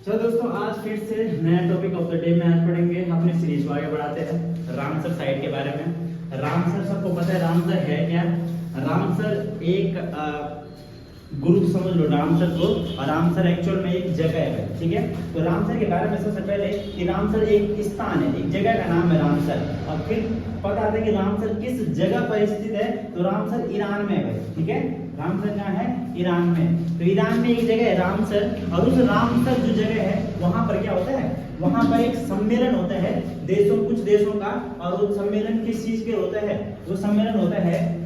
चलो दोस्तों, आज फिर से नया टॉपिक ऑफ द डे में आज पढ़ेंगे। अपनी सीरीज को आगे बढ़ाते हैं रामसर साइट के बारे में। रामसर सबको पता है रामसर है क्या। रामसर एक ग्रुप समझ लो रामसर को, और रामसर एक्चुअल में एक जगह है, ठीक है। तो रामसर के बारे में सबसे पहले कि रामसर एक स्थान है, एक जगह का नाम है रामसर। और फिर पता है कि रामसर किस जगह पर स्थित है, तो रामसर ईरान में है, ठीक है। रामसर कहाँ है? ईरान में। तो ईरान में एक जगह है रामसर, और उस रामसर जो जगह है वहां पर क्या होता है, वहां पर एक सम्मेलन होता है देशों, कुछ देशों का। और वो सम्मेलन किस चीज के होता है? वो सम्मेलन होता है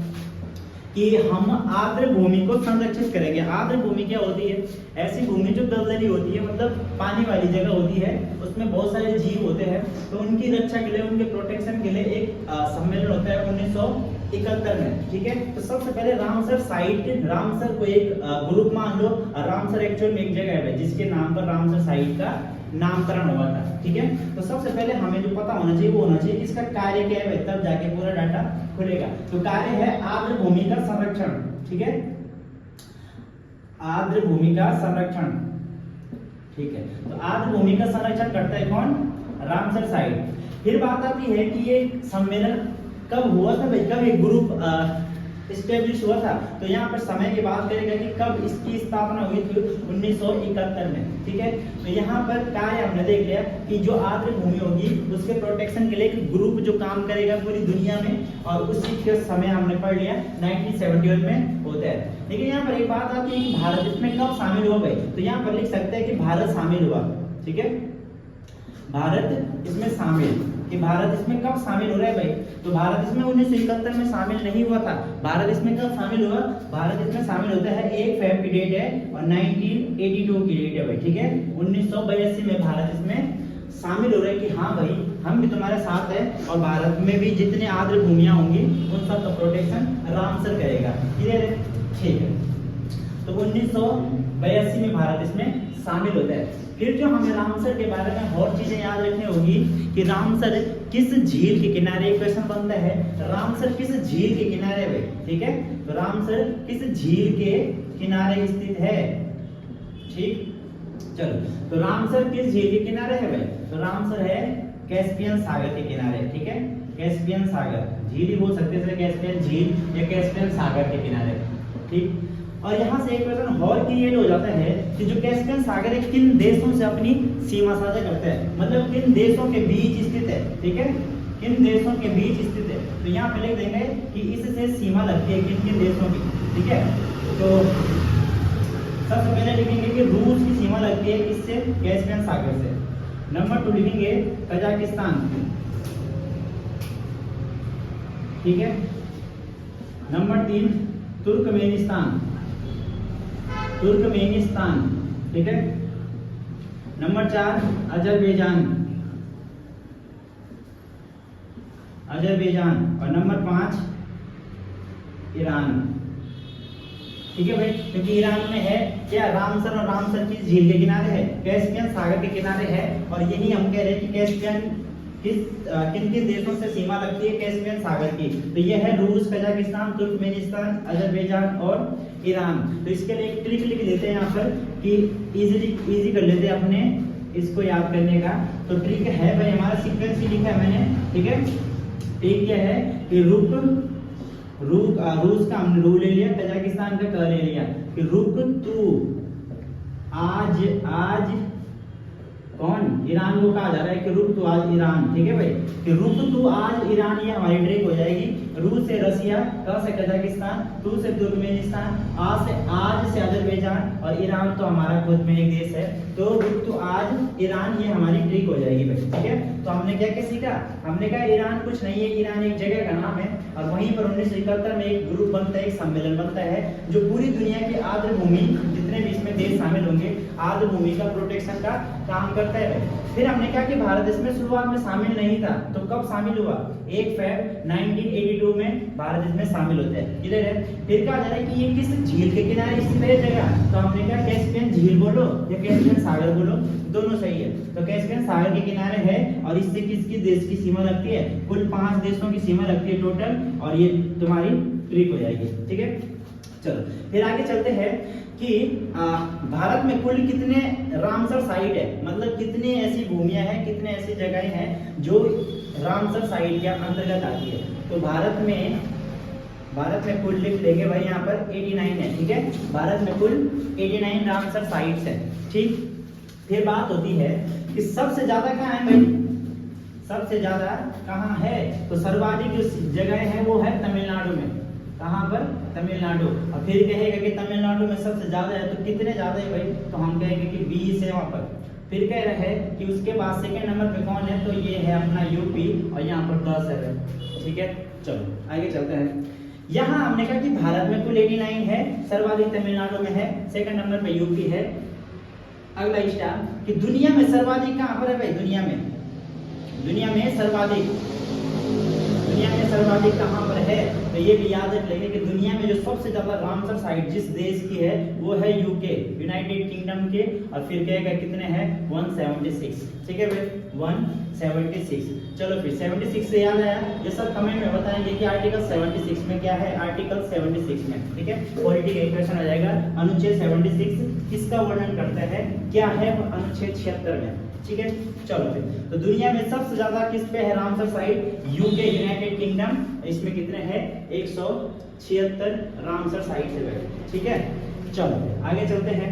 कि हम आर्द्र भूमि को संरक्षित करेंगे। आर्द्र भूमि क्या होती है? ऐसी भूमि जो दलदली होती है, मतलब पानी वाली जगह होती है, उसमें बहुत सारे जीव होते हैं। तो उनकी रक्षा के लिए, उनके प्रोटेक्शन के लिए एक सम्मेलन होता है 1971 में, ठीक है। तो सबसे पहले रामसर साइट, रामसर को एक ग्रुप मान लो। रामसर एक्चुअल में एक जगह है जिसके नाम पर रामसर साइट का नामकरण हुआ था, ठीक है। तो सबसे पहले हमें जो पता होना चाहिए वो होना चाहिए इसका कार्य क्या है, तब जाके पूरा डाटा खुलेगा। तो कार्य है आर्द्र भूमि का संरक्षण, ठीक है, आर्द्र भूमि का संरक्षण, ठीक है। तो आर्द्र भूमि का संरक्षण करता है कौन? Ramsar site. फिर बात आती है कि ये सम्मेलन कब हुआ था भाई, कब एक ग्रुप एस्टेब्लिश हुआ था। तो यहाँ पर समय की बात करेगा कि कब इसकी स्थापना हुई थी, 1971 में, ठीक है। तो यहाँ पर कार्य हमने देख लिया कि जो आर्द्र भूमि होगी उसके प्रोटेक्शन के लिए एक ग्रुप जो काम करेगा पूरी दुनिया में, और उसी के समय हमने पढ़ लिया 1971 में होता है। लेकिन यहाँ पर एक बात आती है कि भारत इसमें कब शामिल हुआ भाई, तो यहाँ पर लिख सकते हैं कि भारत शामिल हुआ, ठीक है। भारत इसमें शामिल, कि भारत इसमें कब शामिल हो रहा है भाई, तो भारत इसमें 1971 में शामिल नहीं हुआ था। भारत इसमें कब शामिल हुआ? भारत इसमें शामिल होता है 1 फेब की डेट है और 1982 की डेट है भाई, ठीक है। 1982 में भारत इसमें शामिल हो रहा है कि हाँ भाई हम भी तुम्हारे साथ है, और भारत में भी जितने आर्द्र भूमियां होंगी उन सब का प्रोटेक्शन रामसर करेगा, क्लियर है, ठीक है। तो 1982 में भारत इसमें शामिल होता है। फिर जो हमें रामसर के बारे में और चीजें याद रखनी होगी कि रामसर किस झील के किनारे, क्वेश्चन बनता है रामसर किस झील के किनारे है, ठीक है। तो रामसर किस झील के किनारे स्थित है, ठीक। चलो, तो रामसर किस झील के किनारे है भाई, तो रामसर है कैस्पियन सागर के किनारे, ठीक है। कैस्पियन सागर झील ही बोल सकते हैं, कैस्पियन झील या कैस्पियन सागर के किनारे, ठीक। और यहाँ से एक क्वेश्चन और क्रिएट हो जाता है कि जो कैस्पियन सागर है किन देशों से अपनी सीमा साझा करता है, मतलब किन देशों के बीच स्थित है, ठीक है, किन देशों के बीच स्थित है। तो यहाँ पे लिख देंगे कि इससे सीमा लगती है किन किन देशों की, ठीक है। तो सबसे पहले लिखेंगे कि रूस की सीमा लगती है किससे? कैस्पियन सागर से। नंबर 2 लिखेंगे कजाकिस्तान, ठीक है। नंबर 3 तुर्कमेनिस्तान, तुर्कमेनिस्तान, ठीक है। Number 4 Azerbaijan, Azerbaijan. और नंबर 5 ईरान, ठीक है भाई। क्योंकि ईरान में है क्या? रामसर, और रामसर किस झील के किनारे है? कैस्पियन सागर के किनारे है। और यही हम कह रहे हैं कि कैस्पियन किन किन देशों से सीमा लगती है कैस्पियन सागर की, तो यह है रूस, कजाकिस्तान, तुर्कमेनिस्तान, अजरबैजान और ईरान। तो इसके लिए एक ट्रिक लिख देते हैं यहाँ पर कि इजी कर लेते हैं अपने इसको याद करने का। तो ट्रिक है भाई, हमारा सीक्वेंस ही लिखा है मैंने, ठीक है। ट्रिक क्या है कि रूस का हमने रू ले लिया, कजाकिस्तान का क ले लिया कि रुक तू आज कौन? ईरान को कहा जा रहा है कि रुक तू आज ईरान, ठीक है भाई, कि रुक तू आज ईरान, ये हमारी ट्रिक हो जाएगी। रूस से रसिया, क से कजाकिस्तान, तू से तुर्कमेनिस्तान, आज से अजरबैजान, और ईरान तो हमारा खुद में एक देश है। तो रुक तू आज ईरान, ये हमारी ट्रिक हो जाएगी भाई, ठीक है। तो हमने क्या क्या सीखा? हमने कहा ईरान कुछ नहीं है, ईरान एक जगह का नाम है, और वहीं पर 1971 में एक ग्रुप बनता है, एक सम्मेलन बनता है जो पूरी दुनिया की आर्द्र भूमि, जितने भी इसमें देश शामिल होंगे, आर्द्र भूमि का प्रोटेक्शन का काम करता है। फिर हमने कहा कि भारत इसमें शुरुआत में शामिल नहीं था, तो कब शामिल हुआ? 1 फेब 1982 में भारत इसमें शामिल होता है, क्लियर है। फिर कहा जा रहा है कि ये किस झील के किनारे स्थित है जगह, तो हमने कहा कैस्पियन झील बोलो या कैस्पियन सागर बोलो, दोनों सही है। तो कैस्पियन सागर के किनारे है, और इससे किसकी देश की सीमा लगती है? कुल 5 देशों की सीमा लगती है टोटल, और ये तुम्हारी ट्रिक हो जाएगी, ठीक है। चलो फिर आगे चलते हैं कि भारत में कुल कितने रामसर साइट है, मतलब कितनी ऐसी भूमियां हैं, कितने ऐसी जगहें हैं जो रामसर साइट के अंतर्गत आती है। तो भारत में कुल लिख लेंगे भाई यहाँ पर 89 है, ठीक है। भारत में कुल 89 रामसर साइट्स है, ठीक। फिर बात होती है कि सबसे ज्यादा कहाँ है भाई, सबसे ज्यादा कहाँ है, तो सर्वाधिक जो जगह है वो है तमिलनाडु में। कहाँ पर, तमिलनाडु। और फिर कहेगा कि तमिलनाडु में सबसे ज्यादा है, तो कितने ज्यादा है भाई, तो हम कहेंगे कि 20 है वहां पर। फिर कह रहे हैं कि उसके बाद सेकंड नंबर पे कौन है, तो ये है अपना यूपी, और यहाँ पर 10 है, ठीक है। चलो आगे चलते हैं। यहाँ हमने कहा कि भारत में कुल 89 है, सर्वाधिक तमिलनाडु में है, सेकंड नंबर पे यूपी है। अगला स्टार कि दुनिया में सर्वाधिक कहाँ पर है भाई, दुनिया में सर्वाधिक कहाँ पर है, तो ये भी याद रख लेंगे कि दुनिया में जो सबसे ज्यादा रामसर साइट जिस देश की है वो है यूके, यूनाइटेड किंगडम के। और फिर कहेगा कितने हैं, 176, ठीक है भाई, 176। चलो फिर 76 से याद आया, ये सब कमेंट में बताएंगे कि आर्टिकल 76 में क्या है, आर्टिकल 76 में, ठीक है। पॉलिटी का क्वेश्चन आ जाएगा, अनुच्छेद 76 किसका वर्णन करता है, क्या है अनुच्छेद 76 में, ठीक है। चलो फिर, तो दुनिया में सबसे ज्यादा किस पे है Ramsar site, UK, United kingdom, इसमें कितने हैं 176 रामसर साइट है, ठीक है। चलो आगे चलते हैं।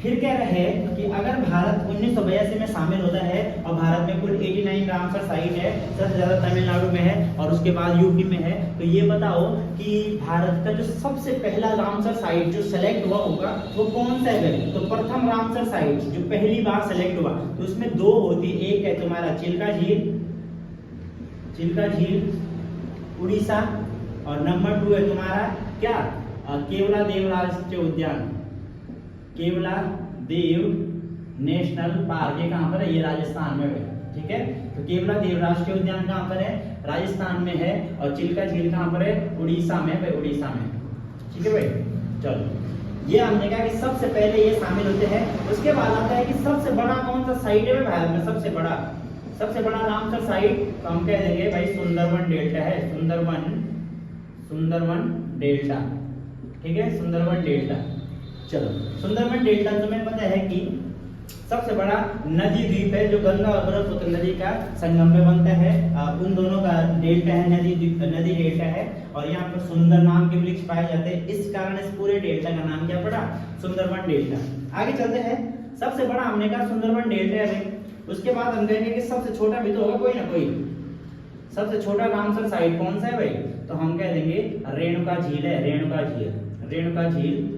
फिर कह रहे हैं कि अगर भारत 1982 में शामिल होता है और भारत में कुल 89 रामसर साइट है, सबसे ज्यादा तमिलनाडु में है और उसके बाद यूपी में है, तो ये बताओ कि भारत का जो सबसे पहला रामसर साइट जो सेलेक्ट हुआ होगा वो कौन सा है। तो प्रथम रामसर साइट जो पहली बार सेलेक्ट हुआ, तो उसमें दो होती, एक है तुम्हारा चिल्का झील उड़ीसा, और नंबर 2 है तुम्हारा क्या, केवला देव राष्ट्रीय उद्यान, केवला देव नेशनल पार्क। ये कहाँ पर है, ये राजस्थान में है, ठीक है। तो केवला देव राष्ट्रीय उद्यान कहाँ पर है, राजस्थान में है, और चिल्का झील कहाँ पर है, उड़ीसा में भाई, उड़ीसा में, ठीक है भाई। चलो ये हमने कहा कि सबसे पहले ये शामिल होते हैं। उसके बाद आता है कि सबसे बड़ा कौन सा साइट है भारत में, सबसे बड़ा रामसर साइट, तो हम कह देंगे भाई सुंदरवन डेल्टा है, सुंदरवन डेल्टा, ठीक है, सुंदरवन डेल्टा। चलो सुंदरवन डेल्टा तुम्हें पता है कि सबसे बड़ा नदी द्वीप है जो गंगा और ब्रह्मपुत्र नदी का संगम में बनता है, उन दोनों का डेल्टा है, नदी डेल्टा है। और यहाँ पर सुंदर नाम के वृक्ष पाए जाते हैं, इस कारण इस पूरे डेल्टा का नाम क्या पड़ा, सुंदरवन डेल्टा। आगे चलते हैं, सबसे बड़ा हमने कहा सुंदरवन डेल्टा है। उसके बाद हम कहेंगे कि सबसे छोटा भी तो होगा कोई ना कोई, सबसे छोटा रामसर साइट कौन सा है भाई, तो हम कह देंगे रेणुका झील है, रेणुका झील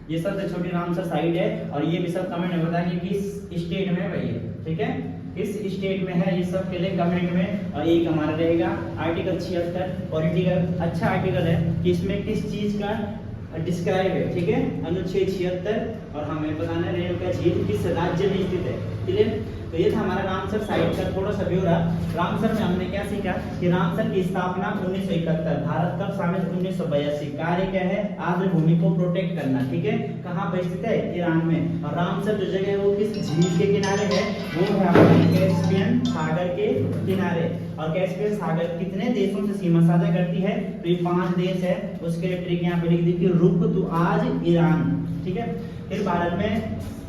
ये सबसे छोटी रामसर साइट है। और ये भी सब कमेंट में बताएंगे किस स्टेट में है भाई, ठीक है, किस स्टेट में है, ये सब के लिए कमेंट में। और एक हमारा रहेगा आर्टिकल 76, पॉलिटिकल अच्छा आर्टिकल है कि इसमें किस चीज का डिस्क्राइब है, ठीक है, अनुच्छेद 76। और हमें बताना है रेणुका झील किस राज्य में स्थित है, क्लियर। तो ये था हमारा रामसर साइट का थोड़ा सा ब्यौरा। रामसर में हमने क्या सीखा कि रामसर की स्थापना 1971, भारत कब शामिल 1982। कार्य क्या है, आर्द्र भूमि को प्रोटेक्ट करना, ठीक है। कहाँ पर स्थित है, ईरान में। और रामसर जो जगह है वो किस झील के किनारे है, वो है हमारे कैस्पियन सागर के किनारे। और कैस्पियन सागर कितने देशों से सीमा साझा करती है, तो ये 5 देश है। उसके लिए ट्रिक यहाँ पे लिख दी कि रुक तू आज ईरान, ठीक है। फिर भारत में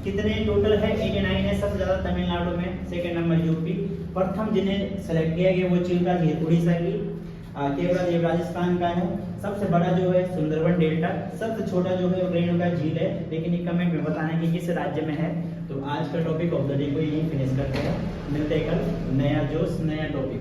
कितने टोटल है, 89 है, सबसे ज्यादा तमिलनाडु में, सेकंड नंबर यूपी। प्रथम जिन्हें सेलेक्ट किया गया वो चिल्का झील उड़ीसा की, केवला देव राजस्थान का है। सबसे बड़ा जो है सुंदरवन डेल्टा, सबसे छोटा जो है रेणुका झील है। लेकिन ये कमेंट में बताना कि किस राज्य में है। तो आज का टॉपिक ऑफ द डे को यही फिनिश करते हैं, मिलते हैं कल नया जोश नया टॉपिक।